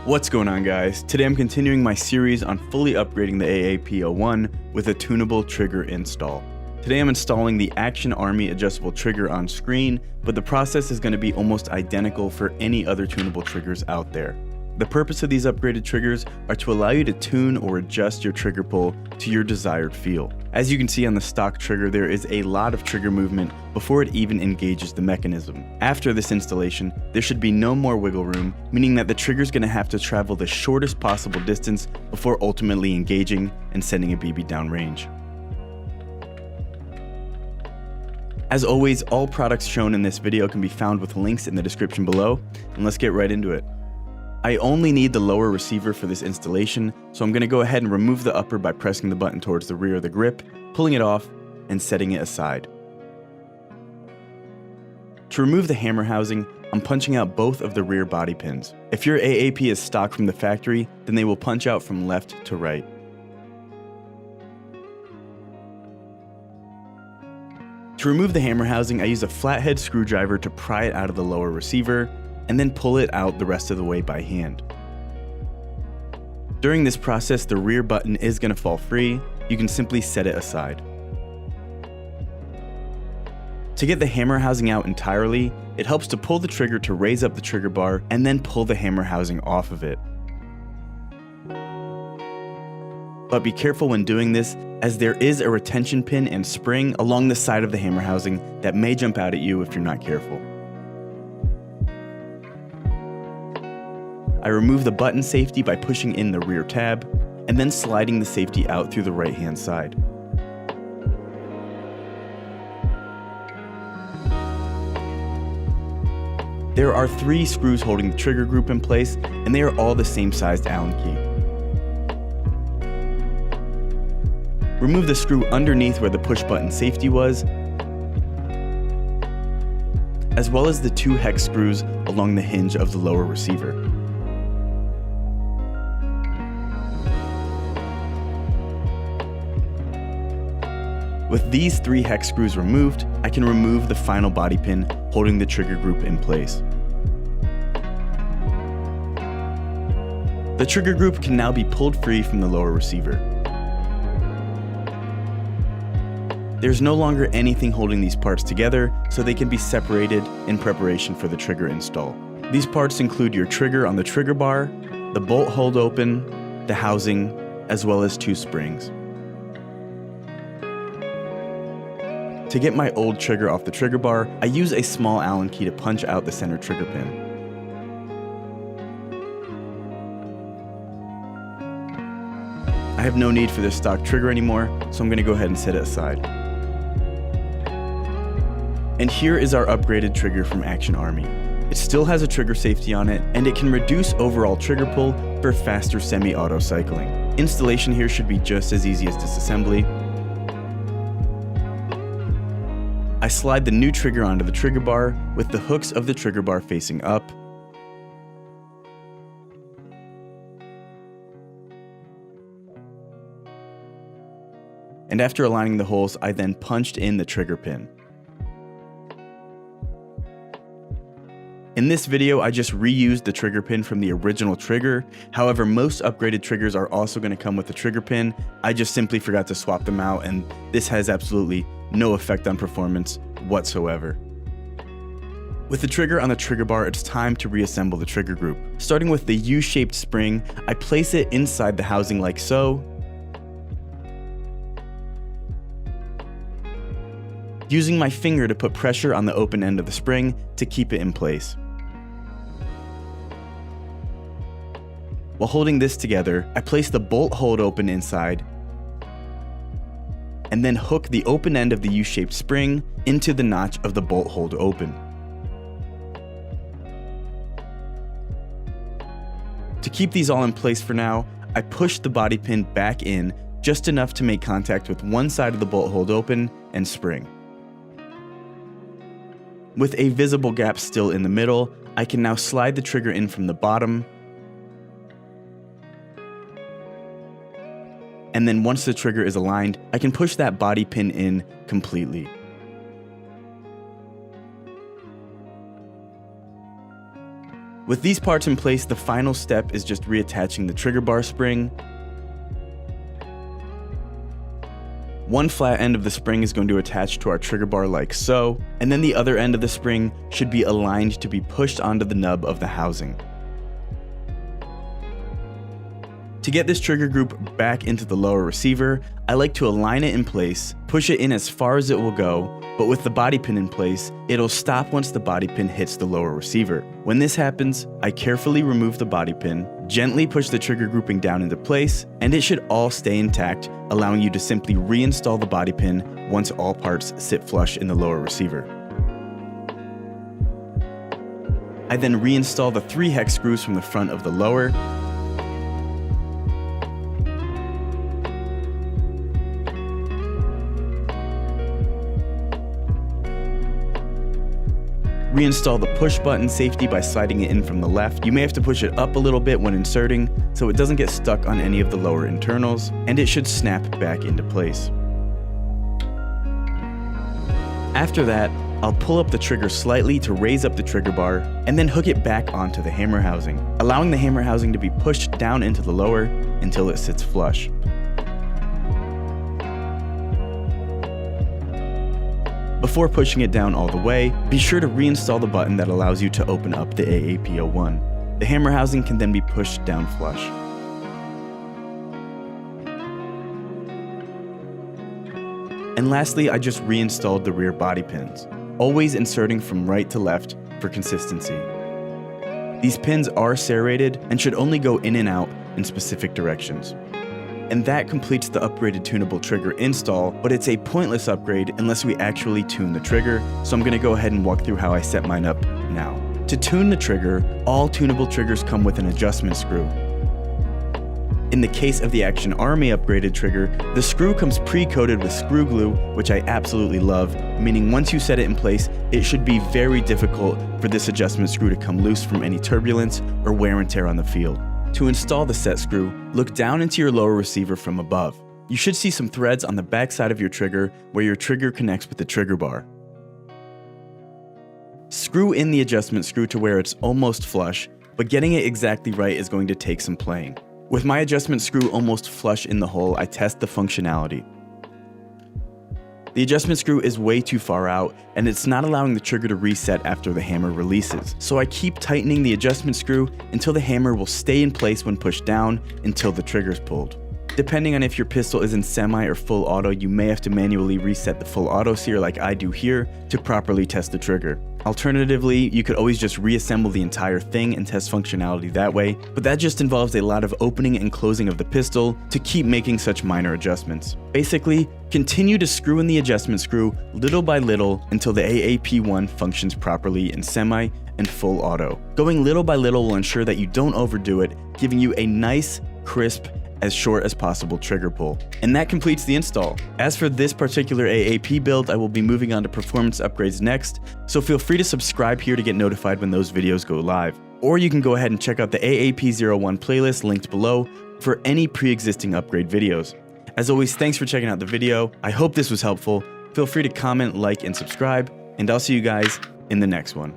What's going on, guys? Today I'm continuing my series on fully upgrading the AAP-01 with a tunable trigger install. Today I'm installing the Action Army adjustable trigger on screen, but the process is going to be almost identical for any other tunable triggers out there. The purpose of these upgraded triggers are to allow you to tune or adjust your trigger pull to your desired feel. As you can see on the stock trigger, there is a lot of trigger movement before it even engages the mechanism. After this installation, there should be no more wiggle room, meaning that the trigger is going to have to travel the shortest possible distance before ultimately engaging and sending a BB downrange. As always, all products shown in this video can be found with links in the description below, and let's get right into it. I only need the lower receiver for this installation, so I'm going to go ahead and remove the upper by pressing the button towards the rear of the grip, pulling it off, and setting it aside. To remove the hammer housing, I'm punching out both of the rear body pins. If your AAP is stock from the factory, then they will punch out from left to right. To remove the hammer housing, I use a flathead screwdriver to pry it out of the lower receiver, and then pull it out the rest of the way by hand. During this process, the rear button is going to fall free. You can simply set it aside. To get the hammer housing out entirely, it helps to pull the trigger to raise up the trigger bar and then pull the hammer housing off of it. But be careful when doing this, as there is a retention pin and spring along the side of the hammer housing that may jump out at you if you're not careful. I remove the button safety by pushing in the rear tab, and then sliding the safety out through the right-hand side. There are 3 screws holding the trigger group in place, and they are all the same sized Allen key. Remove the screw underneath where the push button safety was, as well as the 2 hex screws along the hinge of the lower receiver. With these 3 hex screws removed, I can remove the final body pin holding the trigger group in place. The trigger group can now be pulled free from the lower receiver. There's no longer anything holding these parts together, so they can be separated in preparation for the trigger install. These parts include your trigger on the trigger bar, the bolt hold open, the housing, as well as 2 springs. To get my old trigger off the trigger bar, I use a small Allen key to punch out the center trigger pin. I have no need for this stock trigger anymore, so I'm going to go ahead and set it aside. And here is our upgraded trigger from Action Army. It still has a trigger safety on it, and it can reduce overall trigger pull for faster semi-auto cycling. Installation here should be just as easy as disassembly. I slide the new trigger onto the trigger bar with the hooks of the trigger bar facing up. And after aligning the holes, I then punched in the trigger pin. In this video, I just reused the trigger pin from the original trigger. However, most upgraded triggers are also going to come with a trigger pin. I just simply forgot to swap them out, and this has absolutely no effect on performance whatsoever. With the trigger on the trigger bar, it's time to reassemble the trigger group. Starting with the U-shaped spring, I place it inside the housing like so, using my finger to put pressure on the open end of the spring to keep it in place. While holding this together, I place the bolt hold open inside, and then hook the open end of the U-shaped spring into the notch of the bolt hold open. To keep these all in place for now, I push the body pin back in just enough to make contact with one side of the bolt hold open and spring. With a visible gap still in the middle, I can now slide the trigger in from the bottom, and then once the trigger is aligned, I can push that body pin in completely. With these parts in place, the final step is just reattaching the trigger bar spring. One flat end of the spring is going to attach to our trigger bar like so, and then the other end of the spring should be aligned to be pushed onto the nub of the housing. To get this trigger group back into the lower receiver, I like to align it in place, push it in as far as it will go, but with the body pin in place, it'll stop once the body pin hits the lower receiver. When this happens, I carefully remove the body pin, gently push the trigger grouping down into place, and it should all stay intact, allowing you to simply reinstall the body pin once all parts sit flush in the lower receiver. I then reinstall the 3 hex screws from the front of the lower, reinstall the push button safety by sliding it in from the left. You may have to push it up a little bit when inserting so it doesn't get stuck on any of the lower internals, and it should snap back into place. After that, I'll pull up the trigger slightly to raise up the trigger bar and then hook it back onto the hammer housing, allowing the hammer housing to be pushed down into the lower until it sits flush. Before pushing it down all the way, be sure to reinstall the button that allows you to open up the AAP-01. The hammer housing can then be pushed down flush. And lastly, I just reinstalled the rear body pins, always inserting from right to left for consistency. These pins are serrated and should only go in and out in specific directions. And that completes the upgraded tunable trigger install, but it's a pointless upgrade unless we actually tune the trigger, so I'm going to go ahead and walk through how I set mine up now. To tune the trigger, all tunable triggers come with an adjustment screw. In the case of the Action Army upgraded trigger, the screw comes pre-coated with screw glue, which I absolutely love, meaning once you set it in place, it should be very difficult for this adjustment screw to come loose from any turbulence or wear and tear on the field. To install the set screw, look down into your lower receiver from above. You should see some threads on the back side of your trigger where your trigger connects with the trigger bar. Screw in the adjustment screw to where it's almost flush, but getting it exactly right is going to take some playing. With my adjustment screw almost flush in the hole, I test the functionality. The adjustment screw is way too far out, and it's not allowing the trigger to reset after the hammer releases. So I keep tightening the adjustment screw until the hammer will stay in place when pushed down until the trigger is pulled. Depending on if your pistol is in semi or full auto, you may have to manually reset the full auto sear like I do here to properly test the trigger. Alternatively, you could always just reassemble the entire thing and test functionality that way, but that just involves a lot of opening and closing of the pistol to keep making such minor adjustments. Basically, continue to screw in the adjustment screw little by little until the AAP-01 functions properly in semi and full auto. Going little by little will ensure that you don't overdo it, giving you a nice, crisp, as short as possible trigger pull. And that completes the install. As for this particular AAP build, I will be moving on to performance upgrades next, so feel free to subscribe here to get notified when those videos go live. Or you can go ahead and check out the AAP-01 playlist linked below for any pre-existing upgrade videos. As always, thanks for checking out the video. I hope this was helpful. Feel free to comment, like, and subscribe, and I'll see you guys in the next one.